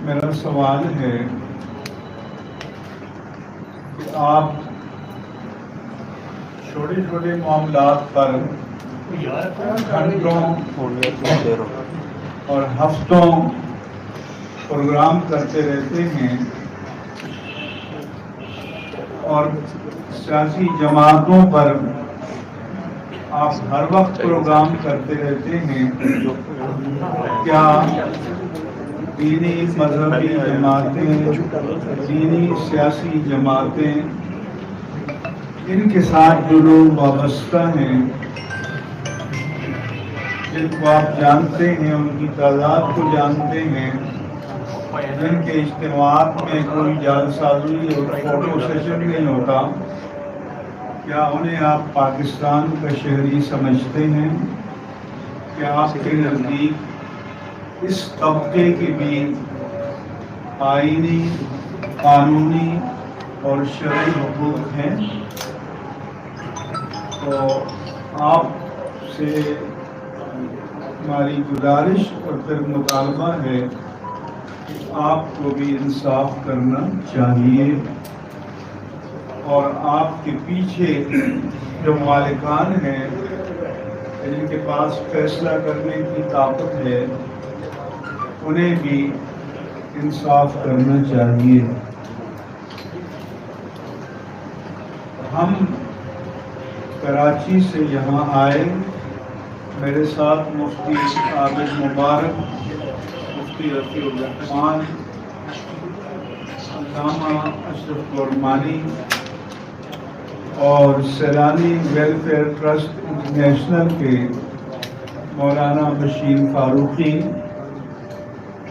میرا سوال ہے کہ آپ چھوٹے چھوٹے معاملات پر گھنٹوں اور ہفتوں پروگرام کرتے رہتے ہیں اور سیاسی جماعتوں پر آپ ہر وقت پروگرام کرتے رہتے ہیں. کیا دینی مذہبی جماعتیں، دینی سیاسی جماعتیں، ان کے ساتھ جو لوگ وابستہ ہیں، جن کو آپ جانتے ہیں، ان کی تعداد کو جانتے ہیں، جن کے اجتماعات میں کوئی جعل سازی اور فوٹو سیشن نہیں ہوتا، کیا انہیں آپ پاکستان کا شہری سمجھتے ہیں؟ کیا آپ کے نزدیک اس طبقے کے بھی آئینی، قانونی اور شرعی حقوق ہیں؟ تو آپ سے ہماری گزارش اور پھر مطالبہ ہے کہ آپ کو بھی انصاف کرنا چاہیے، اور آپ کے پیچھے جو مالکان ہیں، جن کے پاس فیصلہ کرنے کی طاقت ہے، انہیں بھی انصاف کرنا چاہیے. ہم کراچی سے یہاں آئے، میرے ساتھ مفتی عابد مبارک، مفتی رفیع الرحمان، علامہ اشرف غرمانی اور سیلانی ویلفیئر ٹرسٹ انٹرنیشنل کے مولانا بشیر فاروقی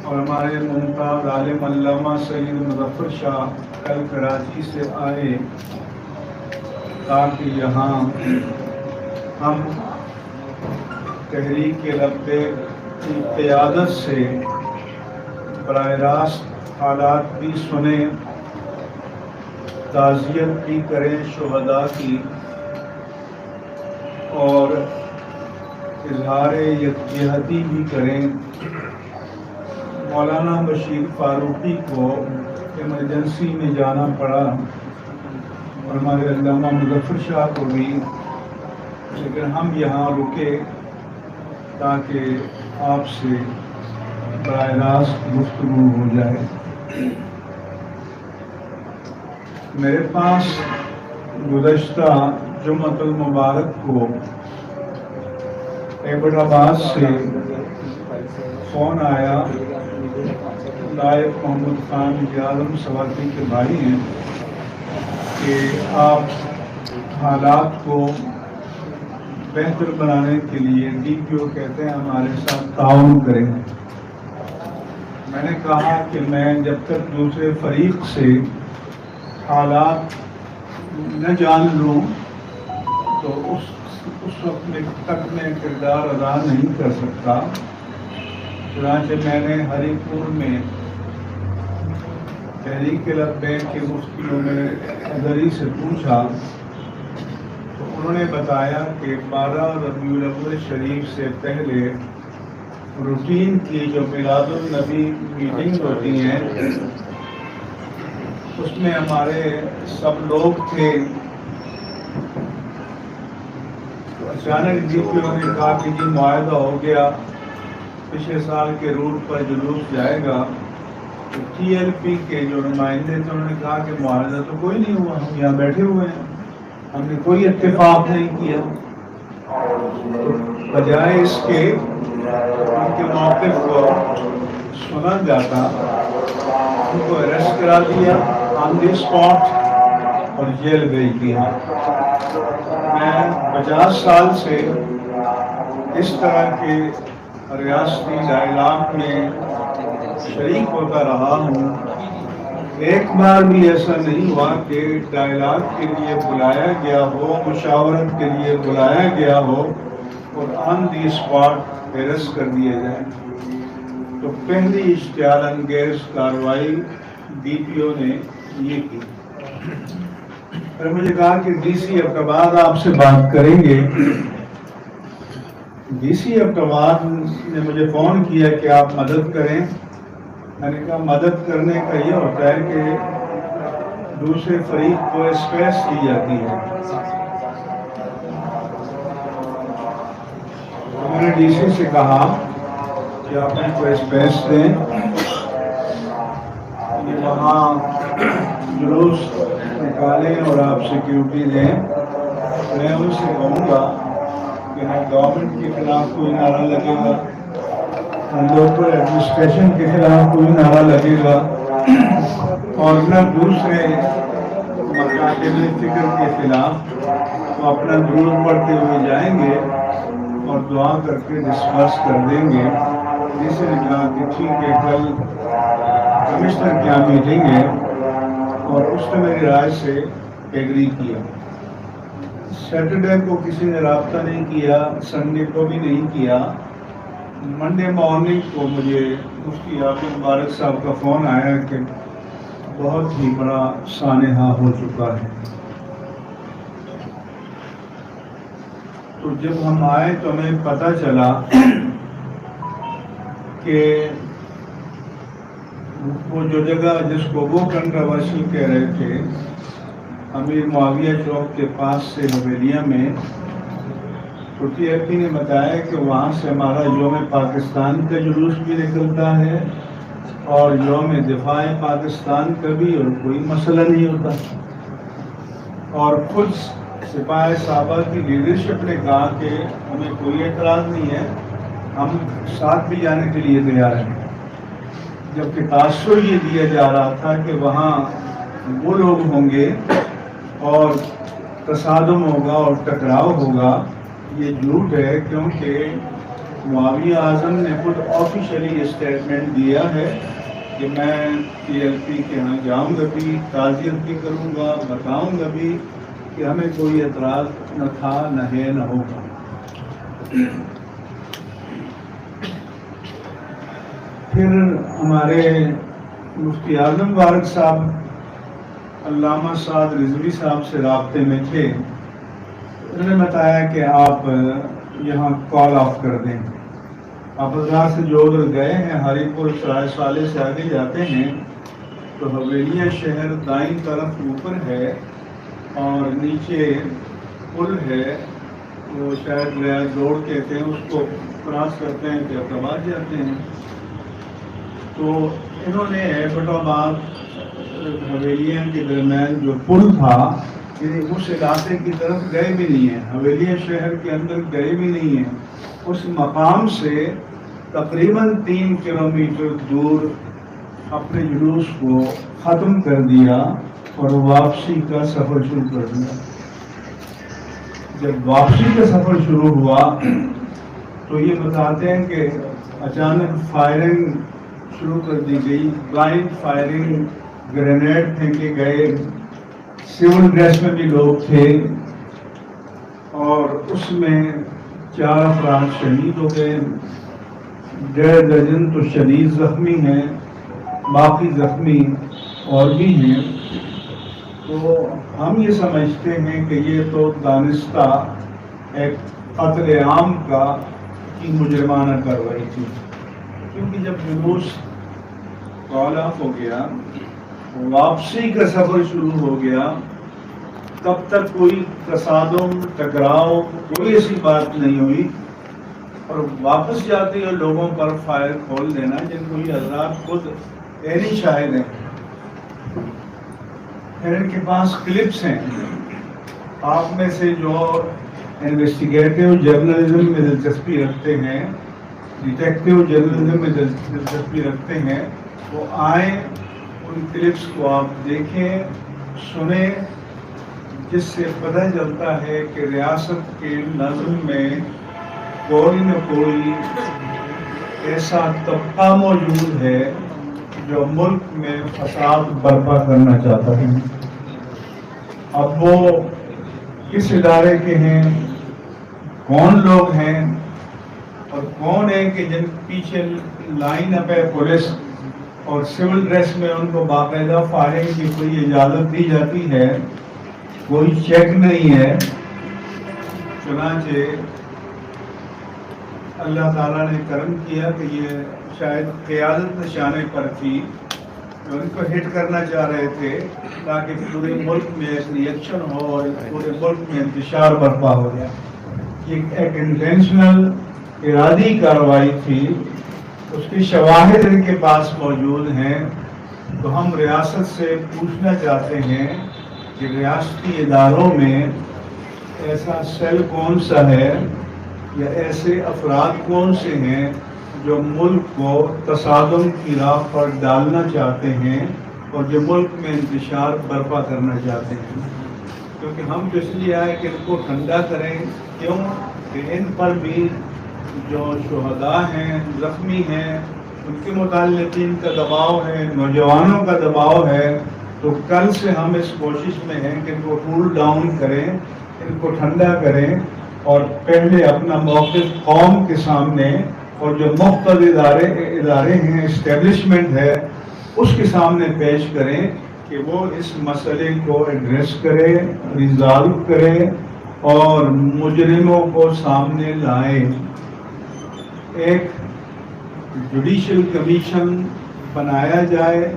اور ہمارے ممتاز عالم علامہ سید مظفر شاہ کل کراچی سے آئے تاکہ یہاں ہم تحریک لبیک کی قیادت سے براہ راست حالات بھی سنیں، تعزیت بھی کریں شہداء کی، اور اظہار یکجہتی بھی کریں. مولانا بشیر فاروقی کو ایمرجنسی میں جانا پڑا اور ہمارے علامہ مظفر شاہ کو بھی، لیکن ہم یہاں رکے تاکہ آپ سے براہ راست گفتگو ہو جائے. میرے پاس گزشتہ جمعۃ المبارک کو ایبٹ آباد سے فون آیا، لائق محمد خان عالم سواتی کے بھائی ہیں، کہ آپ حالات کو بہتر بنانے کے لیے ڈی پی او کہتے ہیں ہمارے ساتھ تعاون کریں. میں نے کہا کہ میں جب تک دوسرے فریق سے حالات نہ جان لوں تو اس وقت تک میں کردار ادا نہیں کر سکتا. چنانچہ میں نے ہری پور میں تحریک لبیک کے مفتیوں میں ادری سے پوچھا تو انہوں نے بتایا کہ 12 ربیع الاول شریف سے پہلے روٹین کی جو میلاد النبی میٹنگ ہوتی ہیں، اس میں ہمارے سب لوگ تھے. تو اچانک جی پی او نے کہا کہ جی معاہدہ ہو گیا، پچھلے سال کے روٹ پر جلوس جائے گا. تو ٹی ایل پی کے جو نمائندے تھے انہوں نے کہا کہ معاہدہ تو کوئی نہیں ہوا، ہم یہاں بیٹھے ہوئے ہیں، ہم نے کوئی اتفاق نہیں کیا. بجائے اس کے ان کے موقف کو سنا جاتا، ان کو اریسٹ کرا دیا آن دی اسپاٹ اور جیل بھیج دیا. میں 50 سال سے اس طرح کے ریاستی ڈائلاگ میں شریک ہوتا رہا ہوں. ایک بار بھی ایسا نہیں ہوا کہ ڈائلاگ کے لیے بلایا گیا ہو، مشاورت کے لیے بلایا گیا ہو اور آن دی اسپاٹ اریسٹ کر دیے جائیں. تو پہلی اشتعال انگیز کارروائی ڈی پی او نے یہ کی. پھر مجھے کہا کہ ڈی سی ابٹاباد آپ سے بات کریں گے. ڈی سی ابٹاباد نے مجھے فون کیا کہ آپ مدد کریں. میں نے کہا مدد کرنے کا یہ ہوتا ہے کہ دوسرے فریق کو اسپیس دی جاتی ہے. میں نے ڈی سی سے کہا کہ آپ ان کو اسپیس دیں, یہ وہاں جلوس نکالیں اور آپ سیکیورٹی دیں. میں ان سے کہوں گا کہ نہ گورنمنٹ کے خلاف کوئی نعرہ لگے گا, نہ لوکل ایڈمنسٹریشن کے خلاف کوئی نعرہ لگے گا, اور نہ دوسرے مکاتب فکر کے خلاف. وہ اپنا درود پڑھتے ہوئے جائیں گے اور دعا کر کے ڈسپرس کر دیں گے. جس نے کہا کہ ٹھیک ہے, کل کمشنر کیا میٹنگ ہے, اور اس نے میری رائے سے ایگری کیا. سیٹرڈے کو کسی نے رابطہ نہیں کیا, سنڈے کو بھی نہیں کیا. منڈے مارننگ کو مجھے مفتی عابد مبارک صاحب کا فون آیا کہ بہت ہی بڑا سانحہ ہو چکا ہے. تو جب ہم آئے تو ہمیں پتہ چلا کہ وہ جو جگہ جس کو وہ کنٹروورشل کہہ رہے تھے, امیر معاویہ چوک کے پاس سے حویلیہ میں, چھٹی ایپی نے بتایا کہ وہاں سے ہمارا یوم پاکستان کا جلوس بھی نکلتا ہے اور یوم دفاع پاکستان کا بھی, اور کوئی مسئلہ نہیں ہوتا. اور خود سپاہی صحابہ کی لیڈرشپ نے کہا کہ ہمیں کوئی اعتراض نہیں ہے, ہم ساتھ بھی جانے کے لیے تیار ہیں. جبکہ تاثر یہ دیا جا رہا تھا کہ وہاں وہ لوگ ہوں گے اور تصادم ہوگا اور ٹکراؤ ہوگا. یہ جھوٹ ہے, کیونکہ معاویہ اعظم نے خود آفیشلی اسٹیٹمنٹ دیا ہے کہ میں پی ایل پی کے یہاں جاؤں گا بھی, تعزیت بھی کروں گا, بتاؤں گا بھی کہ ہمیں کوئی اعتراض نہ تھا, نہ ہے, نہ ہوگا. پھر ہمارے مفتی اعظم مبارک صاحب علامہ سعد رضوی صاحب سے رابطے میں تھے. انہوں نے بتایا کہ آپ یہاں کال آف کر دیں. آپ بازار سے جو ادھر گئے ہیں, ہری پور سرائے سالے سے آگے جاتے ہیں تو حویلیہ شہر دائیں طرف اوپر ہے, اور نیچے پل ہے, وہ شاید ریاض روڈ کہتے ہیں, اس کو کراس کرتے ہیں کہ اقتباد جاتے ہیں. تو انہوں نے ایبٹ آباد حویلیہ کے درمیان جو پل تھا, اس علاقے کی طرف گئے بھی نہیں ہیں, حویلیہ شہر کے اندر گئے بھی نہیں ہیں. اس مقام سے تقریباً 3 کلومیٹر دور اپنے جلوس کو ختم کر دیا اور واپسی کا سفر شروع کر دیا. جب واپسی کا سفر شروع ہوا تو یہ بتاتے ہیں کہ اچانک فائرنگ شروع کر دی گئی, بلائنڈ فائرنگ, گرینیڈ پھینکے گئے. سول ڈریس میں بھی لوگ تھے, اور اس میں 4 افراد شہید ہو گئے, 1.5 درجن تو شدید زخمی ہیں, باقی زخمی اور بھی ہیں. تو ہم یہ سمجھتے ہیں کہ یہ تو دانستہ ایک قتل عام کی مجرمانہ کارروائی تھی, کیونکہ جب جلوس کال آف ہو گیا, واپسی کا سفر شروع ہو گیا, تب تک کوئی تصادم, ٹکراؤ, کوئی ایسی بات نہیں ہوئی. اور واپس جاتے ہوئے لوگوں پر فائر کھول دینا, جن کو یہ حضرات خود عینی شاہد ہیں. پھر ان کے پاس کلپس ہیں. آپ میں سے جو انویسٹیگیٹو جرنلزم میں دلچسپی رکھتے ہیں, ڈیٹیکٹیو جرنلزم میں دلچسپی رکھتے ہیں, وہ آئیں, ان کلپس کو آپ دیکھیں, سنیں, جس سے پتہ چلتا ہے کہ ریاست کے نظم میں کوئی نہ کوئی ایسا طبقہ موجود ہے جو ملک میں فساد برپا کرنا چاہتا ہے. اب وہ کس ادارے کے ہیں, کون لوگ ہیں, اور کون ہے کہ جن پیچھے لائن اپ ہے پولیس اور سول ڈریس میں ان کو باقاعدہ فائرنگ کی کوئی اجازت دی جاتی ہے, کوئی چیک نہیں ہے. چنانچہ اللہ تعالیٰ نے کرم کیا کہ یہ شاید قیادت نشانے پر تھی، ان کو ہٹ کرنا چاہ رہے تھے تاکہ پورے ملک میں ایک ریئیکشن ہو اور پورے ملک میں انتشار برپا ہو جائے. یہ ایک انٹینشنل ارادی کارروائی تھی. اس کی شواہد ان کے پاس موجود ہیں. تو ہم ریاست سے پوچھنا چاہتے ہیں کہ ریاستی اداروں میں ایسا سیل کون سا ہے یا ایسے افراد کون سے ہیں جو ملک کو تصادم کی راہ پر ڈالنا چاہتے ہیں اور جو ملک میں انتشار برپا کرنا چاہتے ہیں. کیونکہ ہم تو اس لیے آئے کہ ان کو ٹھنڈا کریں. کیوں کہ ان پر بھی جو شہداء ہیں، زخمی ہیں، ان کے متعلقین کا دباؤ ہے، نوجوانوں کا دباؤ ہے. تو کل سے ہم اس کوشش میں ہیں کہ ان کو کول ڈاؤن کریں، ان کو ٹھنڈا کریں اور پہلے اپنا موقف قوم کے سامنے اور جو مختلف ادارے ہیں، اسٹیبلشمنٹ ہے، اس کے سامنے پیش کریں کہ وہ اس مسئلے کو ایڈریس کرے، ریزالو کرے اور مجرموں کو سامنے لائے. ایک جوڈیشل کمیشن بنایا جائے،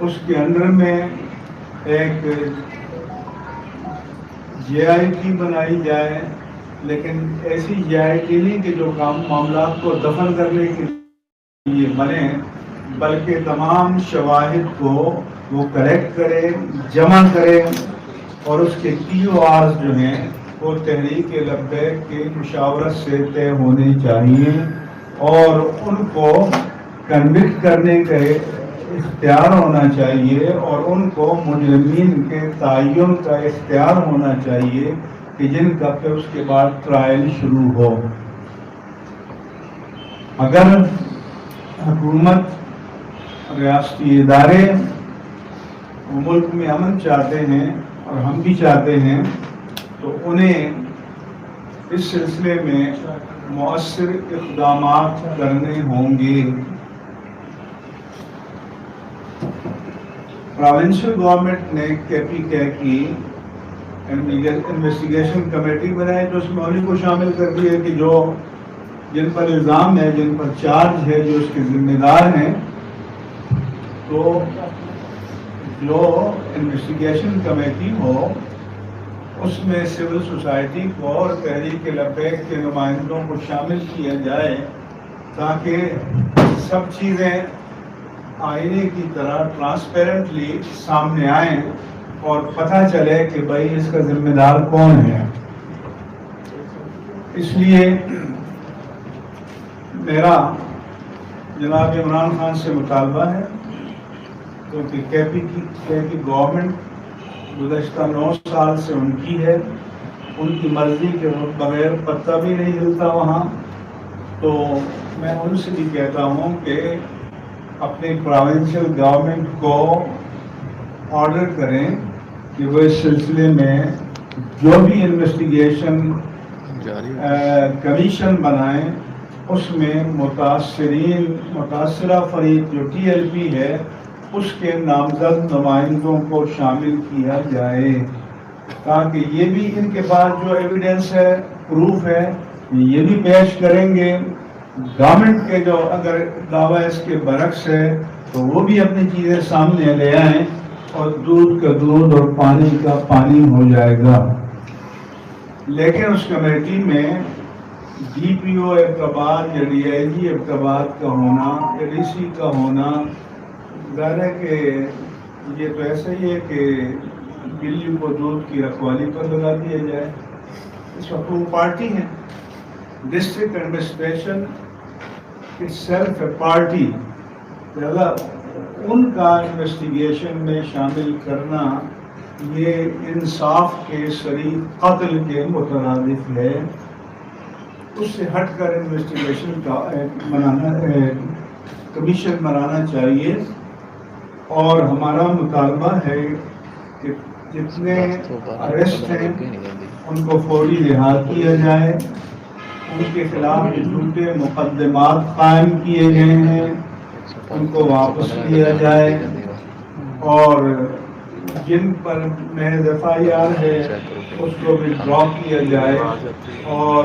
اس کے انڈر میں ایک جے آئی ٹی بنائی جائے، لیکن ایسی جے آئی ٹی نہیں کہ جو معاملات کو دفن کرنے کے لیے بنے، بلکہ تمام شواہد کو وہ کلیکٹ کرے، جمع کرے اور اس کے ٹی او آرز جو ہیں وہ تحریک لبیک کی مشاورت سے طے ہونے چاہیے اور ان کو کنوکٹ کرنے کا اختیار ہونا چاہیے اور ان کو مجرمین کے تعین کا اختیار ہونا چاہیے کہ جن کا پھر اس کے بعد ٹرائل شروع ہو. اگر حکومت، ریاستی ادارے ملک میں امن چاہتے ہیں اور ہم بھی چاہتے ہیں تو انہیں اس سلسلے میں مؤثر اقدامات کرنے ہوں گے. پروونشل گورنمنٹ نے KPK کی انویسٹیگیشن کمیٹی بنائی تو اس میں انہیں کو شامل کر دیا کہ جو جن پر الزام ہے، جن پر چارج ہے، جو اس کے ذمہ دار ہیں. تو جو انویسٹیگیشن کمیٹی ہو اس میں سول سوسائٹی کو اور تحریک لبیک کے نمائندوں کو شامل کیا جائے تاکہ سب چیزیں آئینے کی طرح ٹرانسپیرنٹلی سامنے آئیں اور پتہ چلے کہ بھائی اس کا ذمہ دار کون ہے. اس لیے میرا جناب عمران خان سے مطالبہ ہے کیونکہ کی گورنمنٹ گزشتہ 9 سال سے ان کی ہے، ان کی مرضی کے بغیر پتہ بھی نہیں ہلتا وہاں. تو میں ان سے بھی کہتا ہوں کہ اپنی پروونشل گورنمنٹ کو آرڈر کریں کہ وہ اس سلسلے میں جو بھی انویسٹیگیشن کمیشن بنائیں اس میں متاثرہ فریق جو TLP ہے اس کے نامزد نمائندوں کو شامل کیا جائے تاکہ یہ بھی ان کے پاس جو ایویڈنس ہے، پروف ہے، یہ بھی پیش کریں گے. گورنمنٹ کے جو اگر دعویٰ اس کے برعکس ہے تو وہ بھی اپنی چیزیں سامنے لے آئیں اور دودھ کا دودھ اور پانی کا پانی ہو جائے گا. لیکن اس کمیٹی میں DPO ارتباط یا DIG ارتباط کا ہونا یا DC کا ہونا ظاہر ہے کہ یہ تو ایسا ہی ہے کہ بلی کو دودھ کی رکھوالی پر لگا دیا جائے. اس وقت وہ پارٹی ہیں. District administration self a party, لہذا ان کا انویسٹیگیشن میں شامل کرنا یہ انصاف کے صریح قتل کے مترادف ہے. اس سے ہٹ کر انویسٹیگیشن کا کمیشن بنانا چاہیے. اور ہمارا مطالبہ ہے کہ جتنے اریسٹ ہیں ان کو فوری رہا کیا جائے، ان کے خلاف جھوٹے مقدمات قائم کیے گئے ہیں ان کو واپس لیا جائے اور جن پر محض FIR ہے اس کو بھی ڈرا کیا جائے اور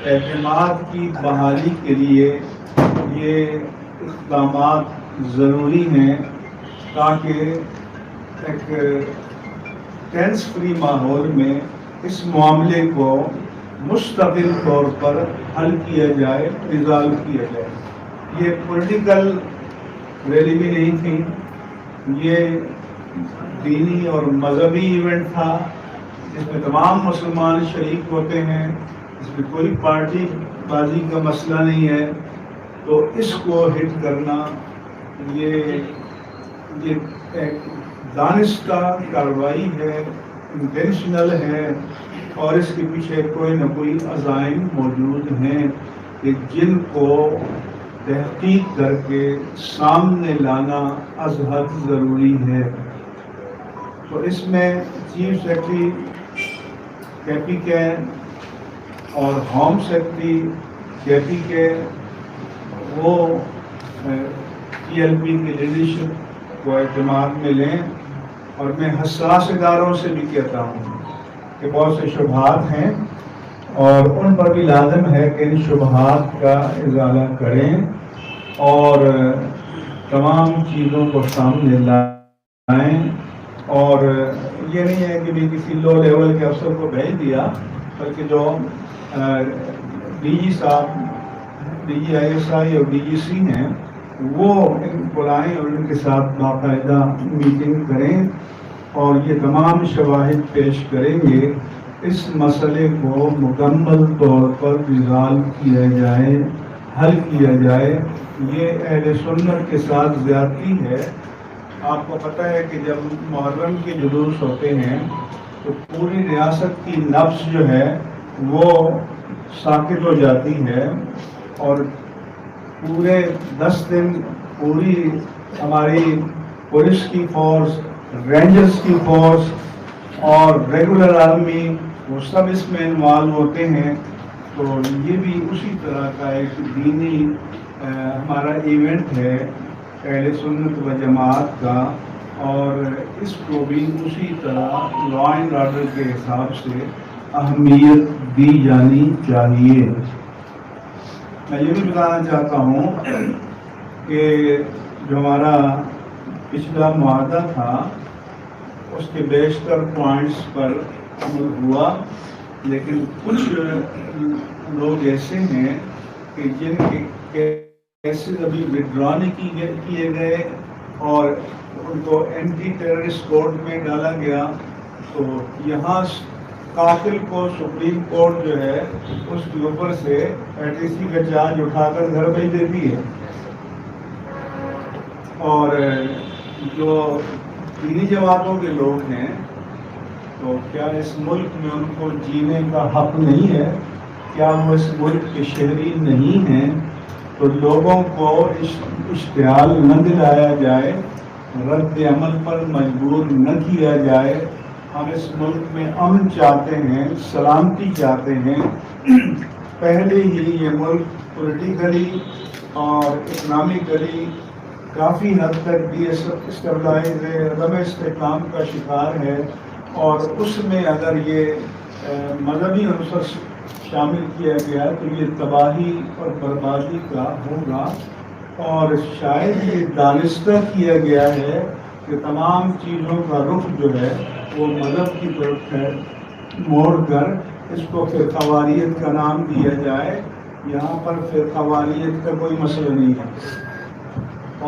اعتماد کی بحالی کے لیے یہ اقدامات ضروری ہیں تاکہ ایک ٹینس فری ماحول میں اس معاملے کو مستقل طور پر حل کیا جائے، ریزالو کیا جائے۔ یہ پولیٹیکل ریلی بھی نہیں تھی، یہ دینی اور مذہبی ایونٹ تھا جس میں تمام مسلمان شریک ہوتے ہیں، اس میں کوئی پارٹی بازی کا مسئلہ نہیں ہے۔ تو اس کو ہٹ کرنا یہ ایک دانستہ کارروائی ہے، انٹینشنل ہے، اور اس کے پیچھے کوئی نہ کوئی عزائم موجود ہیں کہ جن کو تحقیق کر کے سامنے لانا از حد ضروری ہے۔ تو اس میں چیف سیکرٹری کے پی کے اور ہوم سیکرٹری کے پی کے وہ پی ایل پی کی لیڈرشپ کو اعتماد میں لیں، اور میں حساس اداروں سے بھی کہتا ہوں کہ بہت سے شبہات ہیں اور ان پر بھی لازم ہے کہ ان شبہات کا ازالہ کریں اور تمام چیزوں کو سامنے لائیں۔ اور یہ نہیں ہے کہ بھی کسی لو لیول کے افسر کو بھیج دیا، بلکہ جو ڈی جی صاحب، D G I S I اور ڈی جی سی ہیں، وہ ان بلائیں اور ان کے ساتھ باقاعدہ میٹنگ کریں اور یہ تمام شواہد پیش کریں گے، اس مسئلے کو مکمل طور پر ریزالو کیا جائے، حل کیا جائے۔ یہ اہل سنت کے ساتھ زیادتی ہے۔ آپ کو پتہ ہے کہ جب محرم کے جلوس ہوتے ہیں تو پوری ریاست کی نبض جو ہے وہ ساکت ہو جاتی ہے، اور پورے 10 دن پوری ہماری پولیس کی فورس، رینجرز کی فورس اور ریگولر آرمی وہ سب اس میں انوالو ہوتے ہیں۔ تو یہ بھی اسی طرح کا ایک دینی ہمارا ایونٹ ہے اہل سنت و جماعت کا، اور اس کو بھی اسی طرح لا اینڈ آرڈر کے حساب سے اہمیت دی جانی چاہیے۔ میں یہ بھی بتانا چاہتا ہوں کہ جو ہمارا پچھلا معاہدہ تھا اس کے بیشتر پوائنٹس پر عمل ہوا، لیکن کچھ لوگ ایسے ہیں کہ جن کے کیسز ابھی وڈرا نہیں کیے گئے اور ان کو اینٹی ٹیررسٹ کورٹ میں ڈالا گیا۔ تو یہاں قاتل کو سپریم کورٹ جو ہے اس کے اوپر سے ایٹیسی کا چارج اٹھا کر گھر بھیج دیتی ہے، اور جو دینی جماعتوں کے لوگ ہیں تو کیا اس ملک میں ان کو جینے کا حق نہیں ہے؟ کیا وہ اس ملک کے شہری نہیں ہیں؟ تو لوگوں کو اشتعال نہ دلایا جائے، رد عمل پر مجبور نہ کیا جائے۔ ہم اس ملک میں امن چاہتے ہیں، سلامتی چاہتے ہیں۔ پہلے ہی یہ ملک پولیٹیکلی اور اکنامکلی کافی حد تک ڈی اسٹیبلائز ہے، عدم استحکام کا شکار ہے، اور اس میں اگر یہ مذہبی عنصر شامل کیا گیا تو یہ تباہی اور بربادی کا ہوگا۔ اور شاید یہ دانستہ کیا گیا ہے کہ تمام چیزوں کا رخ جو ہے وہ مذہب کی طرف ہے، موڑ کر اس کو فرقہ واریت کا نام دیا جائے۔ یہاں پر فرقہ واریت کا کوئی مسئلہ نہیں ہے،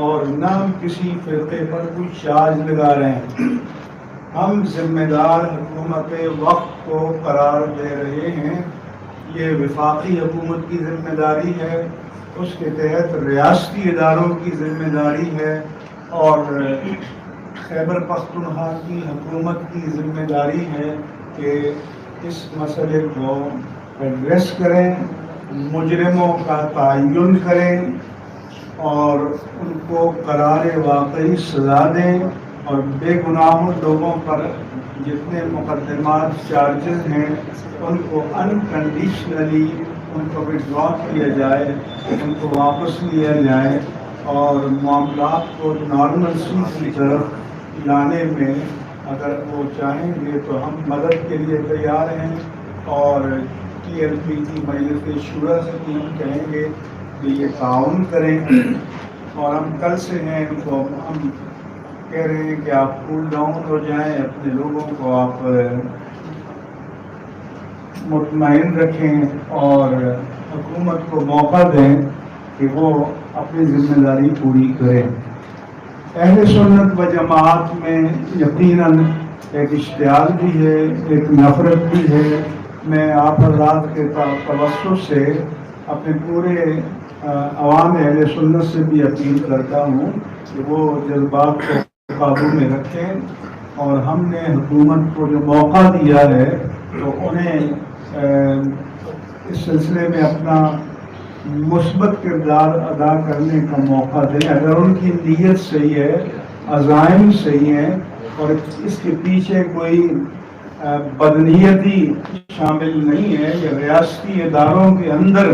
اور نہ ہم کسی فرقے پر کوئی چارج لگا رہے ہیں۔ ہم ذمہ دار حکومت وقت کو قرار دے رہے ہیں۔ یہ وفاقی حکومت کی ذمہ داری ہے، اس کے تحت ریاستی اداروں کی ذمہ داری ہے، اور خیبر پختونخوا کی حکومت کی ذمہ داری ہے کہ اس مسئلے کو ایڈریس کریں، مجرموں کا تعین کریں اور ان کو قرار واقعی سزا دیں، اور بے گناہوں لوگوں پر جتنے مقدمات چارجز ہیں ان کو انکنڈیشنلی ان کو وڈرا کیا جائے، ان کو واپس لیا جائے، اور معاملات کو نارملسی کی طرف لانے میں اگر وہ چاہیں گے تو ہم مدد کے لیے تیار ہیں۔ اور ٹی ایل پی کی مجلس شورا سے بھی ہم کہیں گے کہ یہ تعاون کریں، اور ہم کل سے ہیں ان کو ہم کہہ رہے ہیں کہ آپ کول ڈاؤن ہو جائیں، اپنے لوگوں کو آپ مطمئن رکھیں اور حکومت کو موقع دیں کہ وہ اپنی ذمہ داری پوری کرے۔ اہل سنت و جماعت میں یقیناً ایک اشتعال بھی ہے، ایک نفرت بھی ہے۔ میں آپ حضرات کے توسط سے اپنے پورے عوام اہل سنت سے بھی اپیل کرتا ہوں کہ وہ جذبات کو قابو میں رکھیں، اور ہم نے حکومت کو جو موقع دیا ہے تو انہیں اس سلسلے میں اپنا مثبت کردار ادا کرنے کا موقع دیں۔ اگر ان کی نیت صحیح ہے، عزائم صحیح ہیں، اور اس کے پیچھے کوئی بدنیتی شامل نہیں ہے، یا ریاستی اداروں کے اندر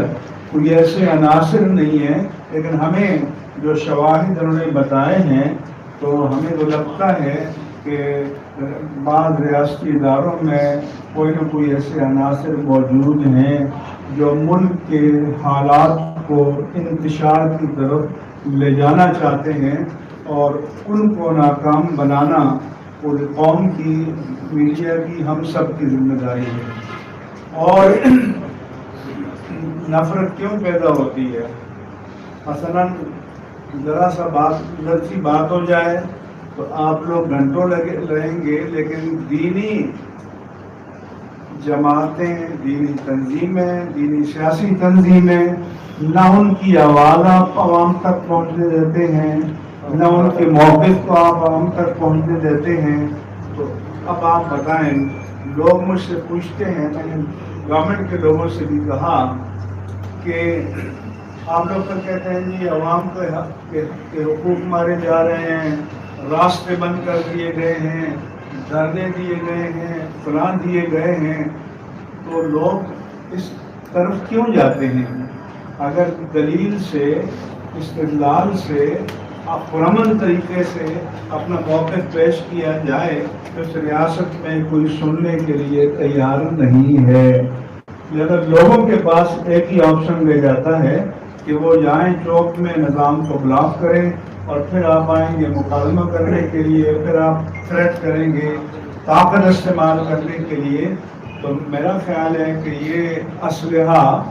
کوئی ایسے عناصر نہیں ہیں، لیکن ہمیں جو شواہد انہوں نے بتائے ہیں تو ہمیں تو لگتا ہے کہ بعض ریاستی اداروں میں کوئی نہ کوئی ایسے عناصر موجود ہیں جو ملک کے حالات کو انتشار کی طرف لے جانا چاہتے ہیں، اور ان کو ناکام بنانا پوری قوم کی، میڈیا کی، ہم سب کی ذمہ داری ہے۔ اور نفرت کیوں پیدا ہوتی ہے؟ مثلا ذرا سی بات ہو جائے تو آپ لوگ گھنٹوں لگیں گے، لیکن دینی جماعتیں، دینی تنظیمیں، دینی سیاسی تنظیمیں نہ ان کی آواز آپ عوام تک پہنچنے دیتے ہیں، نہ ان کے موقف کو آپ عوام تک پہنچنے دیتے ہیں۔ تو اب آپ بتائیں، لوگ مجھ سے پوچھتے ہیں، میں نے گورنمنٹ کے لوگوں سے بھی کہا کہ آپ لوگ تو کہتے ہیں جی عوام کے حقوق مارے جا رہے ہیں، راستے بند کر دیے گئے ہیں، دھرنے دیے گئے ہیں، فلاں دیے گئے ہیں، تو لوگ اس طرف کیوں جاتے ہیں؟ اگر دلیل سے، استدلال سے، پرامن طریقے سے اپنا موقف پیش کیا جائے تو اس ریاست میں کوئی سننے کے لیے تیار نہیں ہے۔ لہذا لوگوں کے پاس ایک ہی آپشن رہ جاتا ہے کہ وہ جائیں چوک میں، نظام کو بلاک کریں، اور پھر آپ آئیں گے مکالمہ کرنے کے لیے، پھر آپ تھریٹ کریں گے طاقت استعمال کرنے کے لیے۔ تو میرا خیال ہے کہ یہ اسلحہ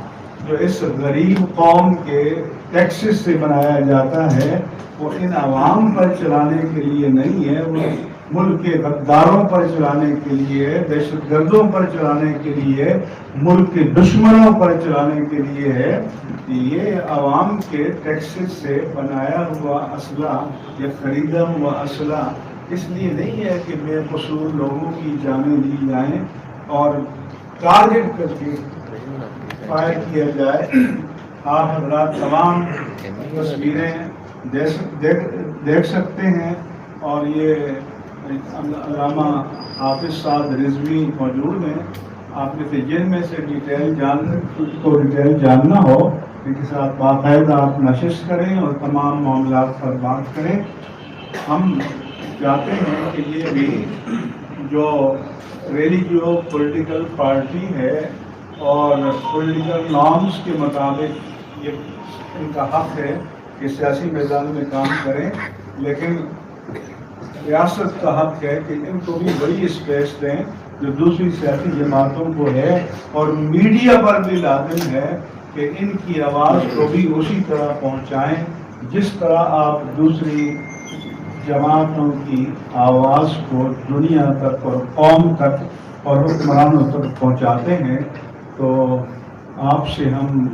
جو اس غریب قوم کے ٹیکسز سے بنایا جاتا ہے وہ ان عوام پر چلانے کے لیے نہیں ہے، وہ ملک کے غداروں پر چلانے کے لیے، دہشت گردوں پر چلانے کے لیے، ملک کے دشمنوں پر چلانے کے لیے ہے۔ یہ عوام کے ٹیکسز سے بنایا ہوا اسلحہ یا خریدا ہوا اسلحہ اس لیے نہیں ہے کہ بے قصور لوگوں کی جانیں لی جائیں اور ٹارگٹ کر کے فائر کیا جائے۔ آپ حضرات تمام تصویریں دیکھ سکتے ہیں، اور یہ علامہ حافظ صاحب رضوی موجود ہیں، آپ میں سے جن میں سے ڈیٹیل جاننا ہو ان کے ساتھ باقاعدہ آپ نشست کریں اور تمام معاملات پر بات کریں۔ ہم چاہتے ہیں کہ یہ بھی جو ریلیجیو پولیٹیکل پارٹی ہے اور پولیٹیکل نارمز کے مطابق یہ ان کا حق ہے کہ سیاسی میدان میں کام کریں، لیکن ریاست کا حق ہے کہ ان کو بھی بڑی اسپیس دیں جو دوسری سیاسی جماعتوں کو ہے، اور میڈیا پر بھی لازم ہے کہ ان کی آواز کو بھی اسی طرح پہنچائیں جس طرح آپ دوسری جماعتوں کی آواز کو دنیا تک اور قوم تک اور حکمرانوں تک پہنچاتے ہیں۔ تو آپ سے ہم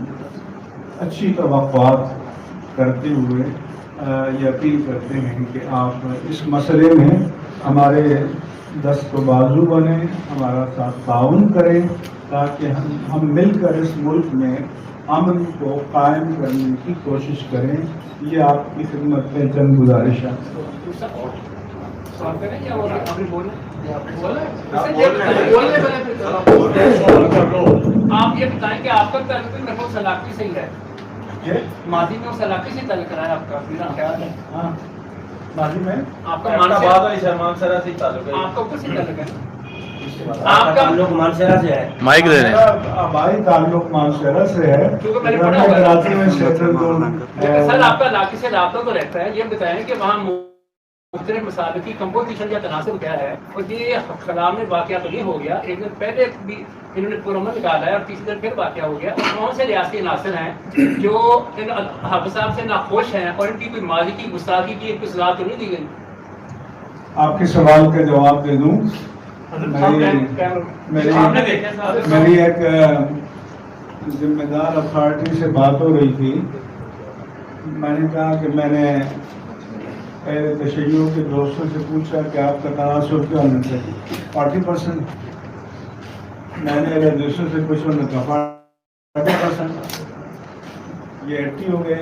اچھی توقعات کرتے ہوئے یہ اپیل کرتے ہیں کہ آپ اس مسئلے میں ہمارے دست و بازو بنیں، ہمارا ساتھ تعاون کریں، تاکہ ہم مل کر اس ملک میں امن کو قائم کرنے کی کوشش کریں۔ یہ آپ کی خدمت میں چند گزارشات۔ آپ یہ بتائیں کہ آپ کا تعلق سلاقی سے ہی ہے، ماضی میں سلاقی سے تعلق رہا ہے آپ کا؟ میرا خیال ہے ہاں، ماضی میں آپ کا مان سے تعلق ہے، آپ کا کس سے تعلق ہے؟ آپ کا تعلق مانسہرہ سے ہے؟ مائک دے دیں. آبائی تعلق مانسہرہ سے ہے. کیونکہ میں نے پڑھا ہوا ہے. کراچی میں سیٹل سر آپ کا علاقے سے رابطہ تو رہتا ہے، یہ بتائیں کہ وہاں مختلف مسائل کی کمپوزیشن یا تناسب کیا ہے؟ اور یہ خلا میں واقعہ تو نہیں ہو گیا، ایک دن پہلے بھی انہوں نے پرامن نکالا ہے اور تیسرے دن پھر واقعہ ہو گیا. اور کون سے ریاستی عناصر ہیں جو ان حافظ صاحب سے ناخوش ہیں اور ان کی کوئی ماضی کی گستاخی کی ایک اصلاح تو نہیں دی گئی؟ آپ کے سوال کا جواب دے دوں. میری ایک ذمہ دار اتھارٹی سے بات ہو رہی تھی. میں نے کہا کہ میں نے تشیع کے دوستوں سے پوچھا کہ آپ کا تناسب کیا ہونا چاہیے. 40%. میں نے اگر دوستوں سے پوچھا انہوں نے کہا 40%. یہ 80 ہو گئے.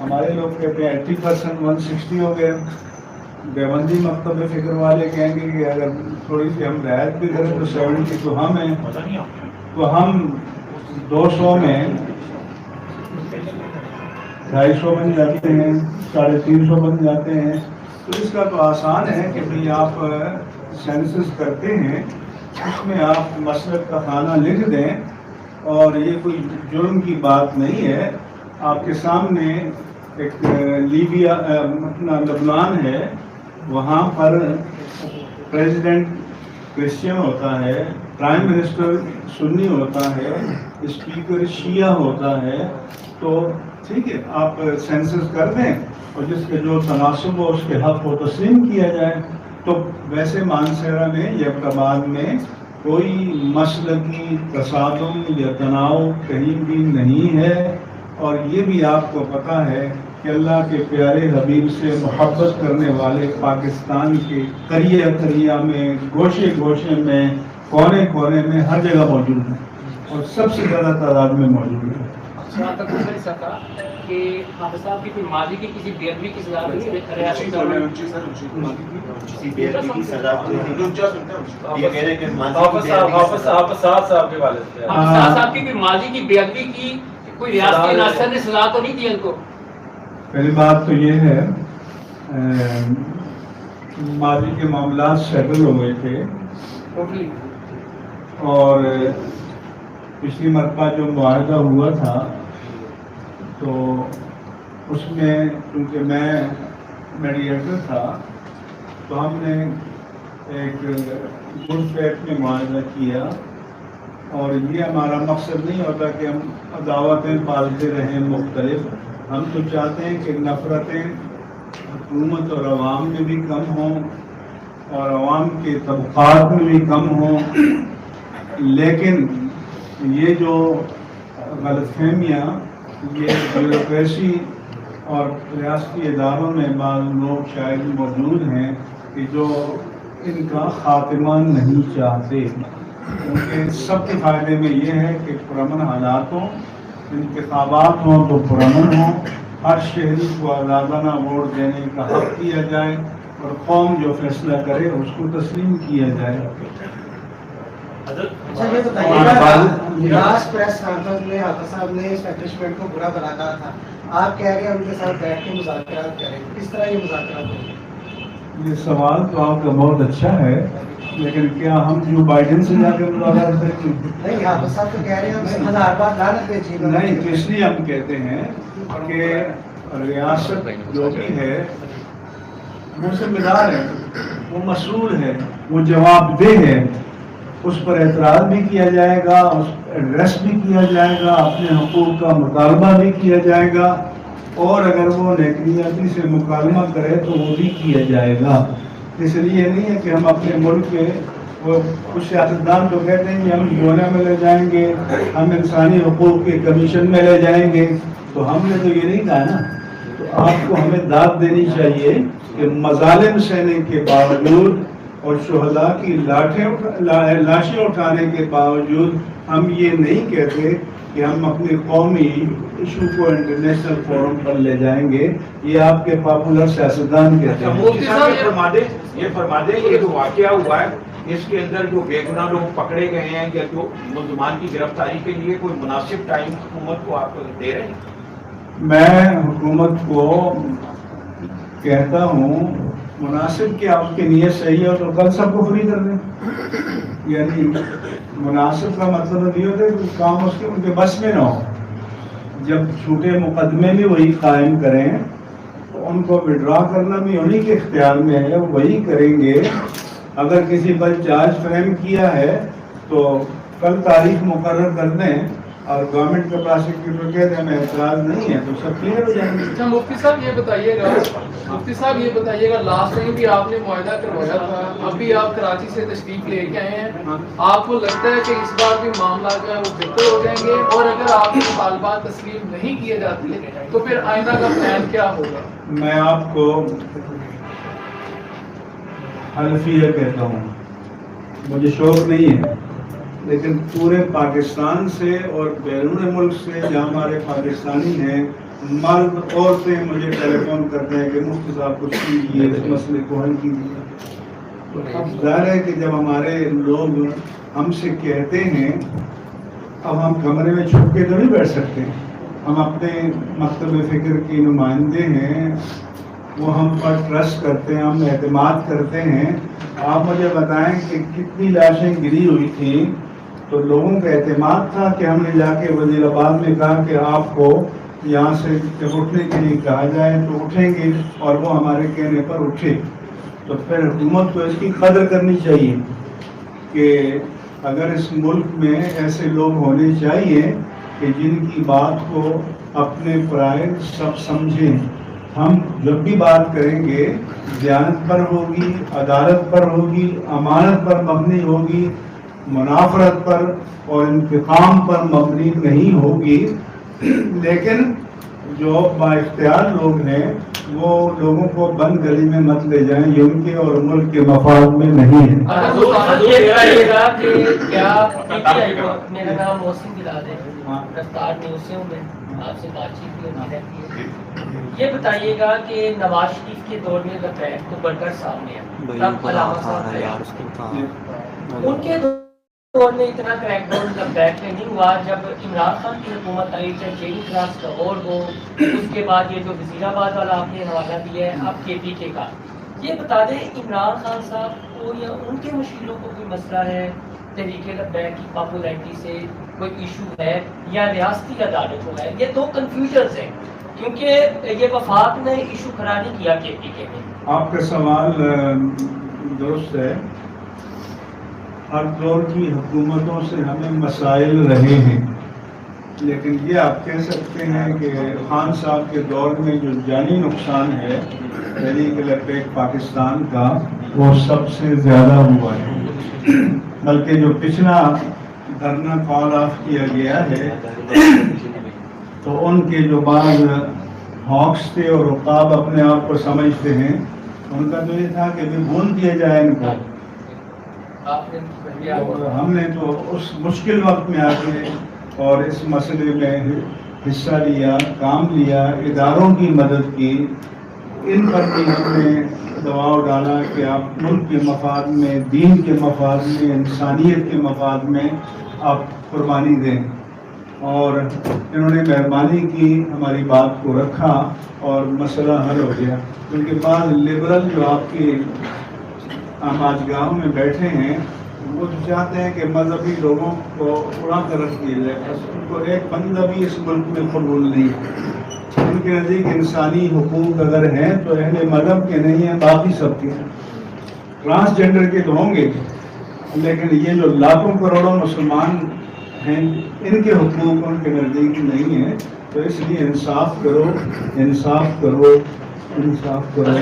ہمارے لوگ کہتے ہیں 80%. 160 ہو گئے. دیوبندی مکتب فکر والے کہیں گے کہ اگر تھوڑی سی ہم رعایت بھی کریں تو 70 تو ہم ہیں. تو ہم 200 میں 250 بن جاتے ہیں، 350 بن جاتے ہیں. تو اس کا تو آسان ہے کہ بھئی آپ سینسس کرتے ہیں، اس میں آپ مسلک کا خانہ لکھ دیں، اور یہ کوئی جرم کی بات نہیں ہے. آپ کے سامنے ایک لیبیا اپنا لبنان ہے، وہاں پر پریزیڈنٹ کرسچن ہوتا ہے، پرائم منسٹر سنی ہوتا ہے، اسپیکر شیعہ ہوتا ہے. تو ٹھیک ہے، آپ سینسس کر دیں اور جس کے جو تناسب ہو اس کے حق کو تسلیم کیا جائے. تو ویسے مانسہرہ میں یا ابتباد میں کوئی مسلکی تصادم یا تناؤ کہیں بھی نہیں ہے. اور یہ بھی آپ کو پتہ ہے کہ اللہ کے پیارے حبیب سے محبت کرنے والے پاکستان کے قریہ قریہ میں، گوشے گوشے میں، کونے کونے میں ہر جگہ موجود ہیں، اور سب سے زیادہ تعداد میں موجود ہیں. جہاں تک ہو نہیں سکا کہ حافظ صاحب کی کوئی ماضی کی کسی بے ادبی کی سزا نہیں ریاستی حافظ صاحب کے والد سے صاحب کی کوئی ماضی کی بے ادبی کی کوئی ریاستی عناصر نے سزا تو نہیں دی ان کو؟ پہلی بات تو یہ ہے ماضی کے معاملات سیٹل ہو گئے تھے، ٹوٹلی. اور پچھلی مرتبہ جو معاہدہ ہوا تھا تو اس میں کیونکہ میں میڈیٹر تھا تو ہم نے ایک گڈ فیتھ میں معاہدہ کیا. اور یہ ہمارا مقصد نہیں ہوتا کہ ہم عداوتیں پالتے رہیں مختلف. ہم تو چاہتے ہیں کہ نفرتیں حکومت اور عوام میں بھی کم ہوں اور عوام کے طبقات میں بھی کم ہوں. لیکن یہ جو غلط فہمیاں یہ بیوروکریسی اور ریاستی اداروں میں بعض لوگ شاید موجود ہیں کہ جو ان کا خاتمہ نہیں چاہتے. کیونکہ سب کے فائدے میں یہ ہے کہ پرامن حالات ہوں، انتخابات ہوں تو پرامن ہوں، ہر شہری کو آزادانہ ووٹ دینے کا حق دیا جائے اور قوم جو فیصلہ کرے اس کو تسلیم کیا جائے. اچھا یہ بتائیے گا، راس پریس کانفرنس میں حافظ صاحب نے اسٹیبلشمنٹ کو برا بنا کہا تھا، آپ کہہ رہے ہیں ان کے ساتھ بیٹھ کے مذاکرات کریں، کس طرح یہ مذاکرات ہوں؟ یہ سوال تو آپ کا بہت اچھا ہے، لیکن کیا ہم جو بائیڈن سے جا کے مذاکرات کریں گے؟ نہیں، حافظ صاحب تو کہہ رہے ہیں ہم 1000 بار لعنت بھیجیے گا. نہیں، تو اس لیے ہم کہتے ہیں کہ ریاست جو بھی ہے وہ ذمہ دار ہے، وہ مسئول ہے، وہ جواب دہ ہے. اس پر اعتراض بھی کیا جائے گا، اس ایڈریس بھی کیا جائے گا، اپنے حقوق کا مطالبہ بھی کیا جائے گا، اور اگر وہ نیکنیاتی سے مکالمہ کرے تو وہ بھی کیا جائے گا. اس لیے نہیں ہے کہ ہم اپنے ملک کے وہ کچھ سیاستدان تو کہتے ہیں کہ ہم یونا میں لے جائیں گے، ہم انسانی حقوق کے کمیشن میں لے جائیں گے. تو ہم نے تو یہ نہیں کہا نا. تو آپ کو ہمیں داد دینی چاہیے کہ مظالم سہنے کے باوجود اور شہداء کی لاشیں اٹھانے کے باوجود ہم یہ نہیں کہتے کہ ہم اپنے قومی ایشو کو انٹرنیشنل فورم پر لے جائیں گے. یہ آپ کے پاپولر سیاستدان کہتے ہیں. مفتی صاحب یہ فرما دیں یہ جو واقعہ ہوا ہے اس کے اندر جو بے گناہ لوگ پکڑے گئے ہیں یا جو ملزمان کی گرفتاری کے لیے کوئی مناسب ٹائم حکومت کو آپ دے رہے ہیں؟ میں حکومت کو کہتا ہوں مناسب کہ آپ کی نیت صحیح ہو تو کل سب کو فری کر دیں. یعنی مناسب کا مطلب یہ ہوتا ہے کہ کام اس کے ان کے بس میں نہ ہو. جب چھوٹے مقدمے بھی وہی قائم کریں تو ان کو وڈرا کرنا بھی انہیں کے اختیار میں ہے, وہ وہی کریں گے. اگر کسی پر چارج فریم کیا ہے تو کل تاریخ مقرر کر دیں اور گورنمنٹ کے پراسیکیوٹر کہہ دیں ہمیں اعتراض نہیں ہے تو سب کلیئر ہو جائیں گے. اچھا مفتی صاحب یہ بتائیے گا لاسٹ ٹائم بھی آپ نے معاہدہ کروایا تھا, ابھی آپ کراچی سے تشریف لے کے آئے ہیں, آپ کو لگتا ہے کہ اس بار بھی معاملہ جو ہے وہ بہتر ہو جائیں گے, اور اگر آپ کے مطالبات تسلیم نہیں کیے جاتے تو پھر آئندہ کا پلان کیا ہوگا؟ میں آپ کو حلفیہ کہتا ہوں, مجھے شوق نہیں ہے, لیکن پورے پاکستان سے اور بیرون ملک سے جہاں ہمارے پاکستانی ہیں مرد عورتیں مجھے ٹیلی فون کرتے ہیں کہ مفتی صاحب کچھ کیجیے, اس مسئلے کو حل کیجیے. تو اب ظاہر ہے کہ جب ہمارے لوگ ہم سے کہتے ہیں, اب ہم کمرے میں چھپ کے تو نہیں بیٹھ سکتے. ہم اپنے مکتب فکر کی نمائندے ہیں, وہ ہم پر ٹرسٹ کرتے ہیں, ہم اعتماد کرتے ہیں. آپ مجھے بتائیں کہ کتنی لاشیں گری ہوئی تھیں تو لوگوں کا اعتماد تھا کہ ہم نے جا کے وزیر آباد میں کہا کہ آپ کو یہاں سے جب اٹھنے کے لیے کہا جائے تو اٹھیں گے, اور وہ ہمارے کہنے پر اٹھے. تو پھر حکومت کو اس کی قدر کرنی چاہیے کہ اگر اس ملک میں ایسے لوگ ہونے چاہیے کہ جن کی بات کو اپنے پرائے سب سمجھیں. ہم جب بھی بات کریں گے دیانت پر ہوگی, عدالت پر ہوگی, امانت پر مبنی ہوگی, منافرت پر اور انتقام پر مبنی نہیں ہوگی. لیکن جو با اختیار لوگ ہیں وہ لوگوں کو بند گلی میں مت لے جائیں, یہ ان کے اور ملک کے مفاد میں نہیں ہے. میرا نام محسن بلال ہے, رفتار میوزیم میں آپ سے بات چیت بھی ہوتی رہتی ہے. یہ بتائیے گا کہ نواز شریف کے دور میں لبیک تو بڑھ سامنے ہے, تب علامہ صاحب ان کے دور میں اتنا کریک ڈاؤن لبیک میں نہیں ہوا. جب عمران خان کی حکومت آئی, چاہے چیری کلاس کا اور ہو, اس کے بعد یہ جو وزیر آباد والا آپ نے حوالہ دیا ہے اب KPK کا, یہ بتا دیں عمران خان صاحب کو یا ان کے مشکلوں کو کوئی مسئلہ ہے, تحریک لبیک کی پاپولیرٹی سے کوئی ایشو ہے یا ریاستی عدالت کو ہے؟ یہ دو کنفیوژنز ہیں کیونکہ یہ وفاق نے ایشو کھڑا نہیں کیا KPK میں. آپ کا سوال درست ہے. ہر دور کی حکومتوں سے ہمیں مسائل رہے ہیں, لیکن یہ آپ کہہ سکتے ہیں کہ خان صاحب کے دور میں جو جانی نقصان ہے تحریک لبیک پاکستان کا وہ سب سے زیادہ ہوا ہے. بلکہ جو پچھلا دھرنا کال آف کیا گیا ہے تو ان کے جو بعض ہاکس تھے اور عقاب اپنے آپ کو سمجھتے ہیں, ان کا تو یہ تھا کہ بھون دیا جائے ان کو. ہم نے تو اس مشکل وقت میں آ کے اور اس مسئلے میں حصہ لیا, کام لیا, اداروں کی مدد کی. ان پر بھی ہم نے دباؤ ڈالا کہ آپ ملک کے مفاد میں, دین کے مفاد میں, انسانیت کے مفاد میں آپ قربانی دیں. اور انہوں نے مہربانی کی, ہماری بات کو رکھا اور مسئلہ حل ہو گیا. ان کے بعد لبرل جو آپ کے آج گاؤں میں بیٹھے ہیں وہ تو چاہتے ہیں کہ مذہبی لوگوں کو اڑا کر رکھ دیا جائے, بس ان کو ایک بندہ بھی اس ملک میں قبول نہیں. ان کے نزدیک انسانی حقوق اگر ہیں تو اہل مذہب کے نہیں ہیں, باقی سب کے ہیں. ٹرانسجینڈر کے تو ہوں گے, لیکن یہ جو لاکھوں کروڑوں مسلمان ہیں ان کے حقوق ان کے نزدیک نہیں ہیں. تو اس لیے انصاف کرو, انصاف کرو, انصاف کرو.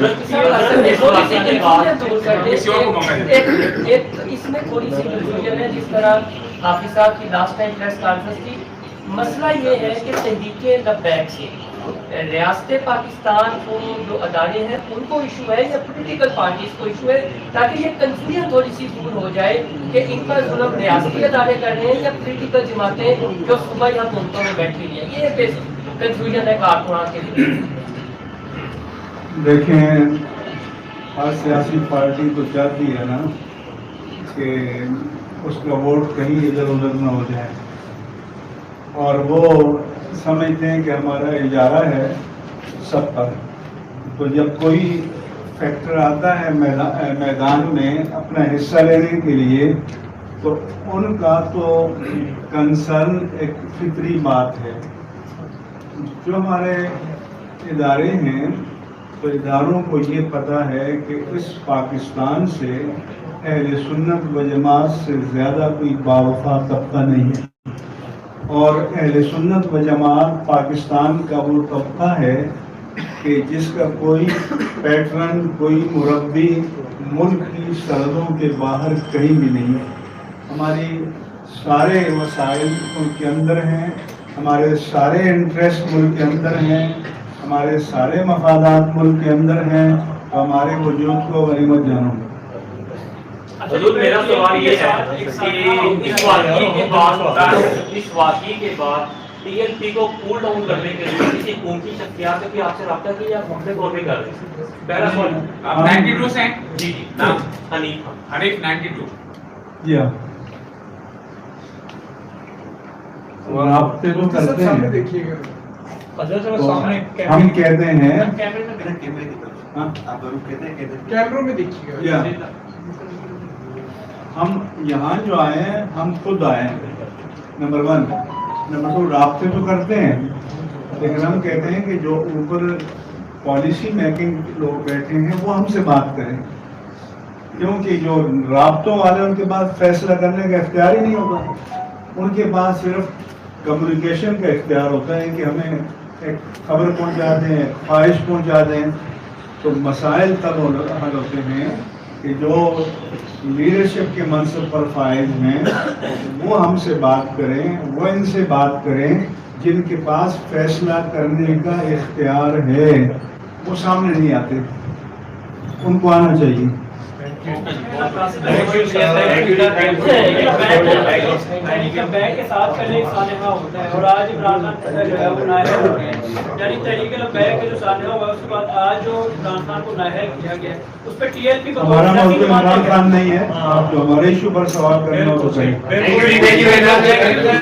اس میں تھوڑی سی کنفیوژن ہے, جس طرح حافظ صاحب کی لاسٹ ٹائم پریس کانفرنس تھی. مسئلہ یہ ہے کہ تحریک لبیک سے ریاست پاکستان کو جو ادارے ہیں ان کو ایشو ہے یا پولیٹیکل پارٹیز کو ایشو ہے, تاکہ یہ کنفیوژن تھوڑی سی دور ہو جائے کہ ان کا ظلم ریاستی ادارے کر رہے ہیں یا پولیٹیکل جماعتیں جو صوبہ یا حکومتوں میں بیٹھی ہوئی ہیں. یہ کنفیوژن ہے کارکنان کے لیے. دیکھیں, ہر سیاسی پارٹی تو چاہتی ہے نا کہ اس کا ووٹ کہیں ادھر ادھر نہ ہو جائے, اور وہ سمجھتے ہیں کہ ہمارا اجارہ ہے سب پر. تو جب کوئی فیکٹر آتا ہے میدان میں اپنا حصہ لینے کے لیے تو ان کا تو کنسرن ایک فطری بات ہے. جو ہمارے ادارے ہیں تو اداروں کو یہ پتہ ہے کہ اس پاکستان سے اہل سنت و جماعت سے زیادہ کوئی باوفا طبقہ نہیں ہے، اور اہل سنت و جماعت پاکستان کا وہ طبقہ ہے کہ جس کا کوئی پیٹرن، کوئی مربی ملک کی سرحدوں کے باہر کہیں بھی نہیں ہے. ہماری سارے وسائل ملک کے اندر ہیں، ہمارے سارے انٹرسٹ ملک کے اندر ہیں، ہمارے سارے مفادات ملک کے اندر ہیں، تو ہمارے وجود کو غنیمت جانو. حضور میرا سوال یہ ہے کہ اس واقعے کے بعد ٹی ایل پی کو کول ڈاؤن کرنے کے لیے کسی حکومتی شخصیات نے آپ سے رابطہ کیا یا مختلف طور پہ کر رہے ہیں؟ پہلا سوال آپ 92 سے ہیں؟ جی جی نام حنیف 92. جی ہاں، رابطے تو کرتے ہیں. ہم کہتے ہیں کیمروں میں دیکھیے گا. یا ہم یہاں جو آئے ہیں ہم خود آئے ہیں، نمبر 1. نمبر 2 رابطے تو کرتے ہیں، لیکن ہم کہتے ہیں کہ جو اوپر پالیسی میکنگ لوگ بیٹھے ہیں وہ ہم سے بات کریں، کیونکہ جو رابطوں والے ان کے پاس فیصلہ کرنے کا اختیار ہی نہیں ہوتا. ان کے پاس صرف کمیونیکیشن کا اختیار ہوتا ہے کہ ہمیں ایک خبر پہنچا دیں، خواہش پہنچا دیں. تو مسائل تب حل ہوتے ہیں کہ جو لیڈرشپ کے منصب پر فائز ہیں وہ ہم سے بات کریں، وہ ان سے بات کریں جن کے پاس فیصلہ کرنے کا اختیار ہے. وہ سامنے نہیں آتے، ان کو آنا چاہیے. کے ساتھ پہلے ایک سانحہ ہوتا ہے اور آج عمران خان جو ہے وہ نااہل ہو گئے ہیں، یعنی تحریک لبیک کے جو سانحہ ہوا اس کے بعد آج جو عمران خان کو نااہل کیا گیا ہے اس پہ ٹی ایل پی کو ہمارا موضوع عمران خان نہیں ہے. آپ جو ہمارے ایشو پر سوال کرنا ہو تو صحیح.